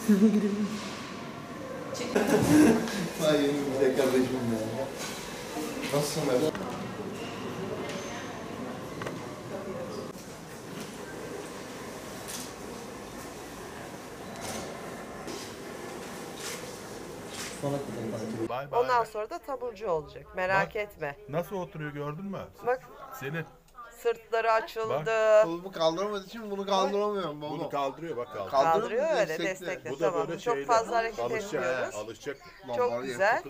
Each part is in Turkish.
Vay yeni güzel kardeşim ya. Nasılsın be? Bay bay. Ondan sonra da taburcu olacak. Merak etme. Nasıl oturuyor gördün mü? Bak Senin. sırtları açıldı. Kolumu kaldıramadığı için bunu kaldıramıyorum baba. Bunu kaldırıyor bak kaldır. Kaldırıyor öyle destekle. destekle. Bu da Tamam. böyle Çok şeyle fazla hareket alışacak, etmiyoruz. alışacak. Çok güzel.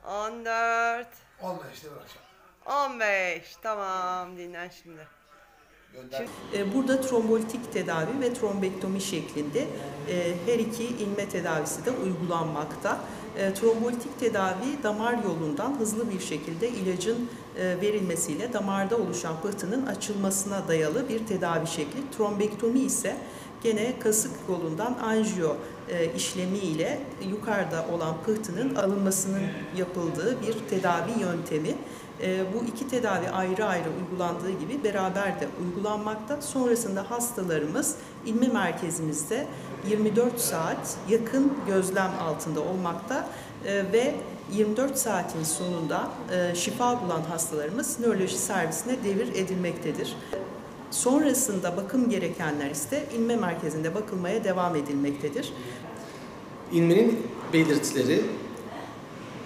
14. 15'te bırakacağım. 15. Tamam, dinlen şimdi. Burada trombolitik tedavi ve trombektomi şeklinde her iki ilme tedavisi de uygulanmakta. Trombolitik tedavi damar yolundan hızlı bir şekilde ilacın verilmesiyle damarda oluşan pıhtının açılmasına dayalı bir tedavi şekli. Trombektomi ise gene kasık yolundan anjiyo işlemiyle yukarıda olan pıhtının alınmasının yapıldığı bir tedavi yöntemi. Bu iki tedavi ayrı ayrı uygulandığı gibi beraber de uygulanmakta. Sonrasında hastalarımız ilme merkezimizde 24 saat yakın gözlem altında olmakta ve 24 saatin sonunda şifa bulan hastalarımız nöroloji servisine devir edilmektedir. Sonrasında bakım gerekenler ise ilme merkezinde bakılmaya devam edilmektedir. İlmenin belirtileri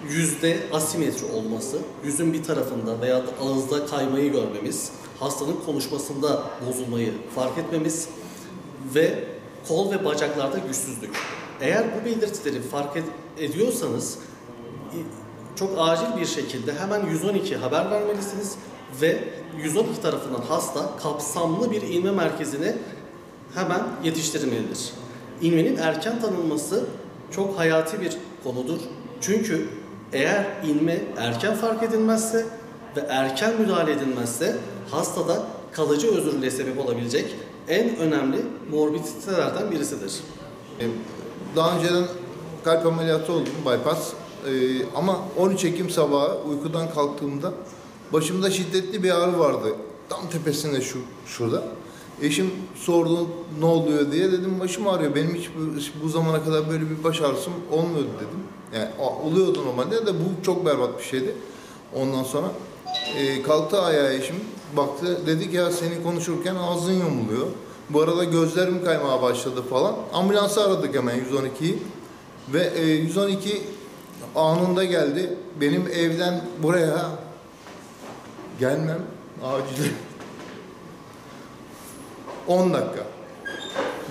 yüzde asimetri olması, yüzün bir tarafında veya da ağızda kaymayı görmemiz, hastanın konuşmasında bozulmayı fark etmemiz ve kol ve bacaklarda güçsüzlük. Eğer bu belirtileri fark ediyorsanız çok acil bir şekilde hemen 112 haber vermelisiniz ve 112 tarafından hasta kapsamlı bir ilme merkezine hemen yetiştirilmelidir. İlmenin erken tanınması çok hayati bir konudur. Çünkü eğer ilme erken fark edilmezse ve erken müdahale edilmezse hastada kalıcı özürlüğe sebep olabilecek en önemli morbiditelerden birisidir. Daha önceden kalp ameliyatı oldum, bypass. Ama 13 Ekim sabahı uykudan kalktığımda başımda şiddetli bir ağrı vardı. Tam tepesinde şurada. Eşim sordu ne oluyor diye, dedim başım ağrıyor. Benim hiç bu zamana kadar böyle bir baş ağrısım olmuyordu dedim. Yani oluyordu normalde de bu çok berbat bir şeydi. Ondan sonra kalktı ayağa eşim, baktı, dedi ki ya seni konuşurken ağzın yumuluyor. Bu arada gözlerim kaymaya başladı falan. Ambulansı aradık hemen 112'yi ve 112 anında geldi. Benim evden buraya gelmem acil 10 dakika.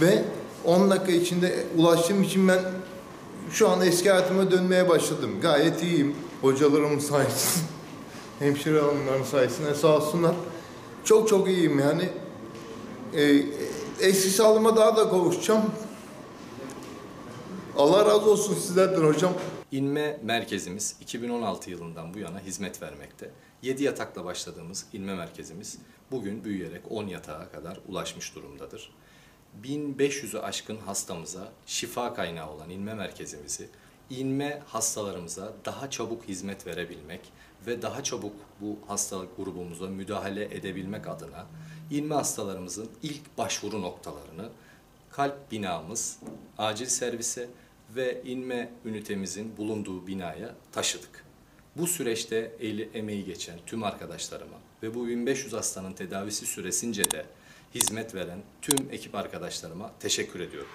Ve 10 dakika içinde ulaştığım için ben şu an eski hayatıma dönmeye başladım. Gayet iyiyim. Hocalarımın sayesinde, hemşire hanımların sayesinde sağ olsunlar. Çok çok iyiyim yani. Eski sağlığıma daha da kavuşacağım. Allah razı olsun sizlerden hocam. İlme merkezimiz 2016 yılından bu yana hizmet vermekte. 7 yatakla başladığımız ilme merkezimiz bugün büyüyerek 10 yatağa kadar ulaşmış durumdadır. 1500'ü aşkın hastamıza şifa kaynağı olan ilme merkezimizi ilme hastalarımıza daha çabuk hizmet verebilmek ve daha çabuk bu hastalık grubumuza müdahale edebilmek adına ilme hastalarımızın ilk başvuru noktalarını kalp binamız, acil servise ve ilme ünitemizin bulunduğu binaya taşıdık. Bu süreçte emeği geçen tüm arkadaşlarıma ve bu 1500 hastanın tedavisi süresince de hizmet veren tüm ekip arkadaşlarıma teşekkür ediyorum.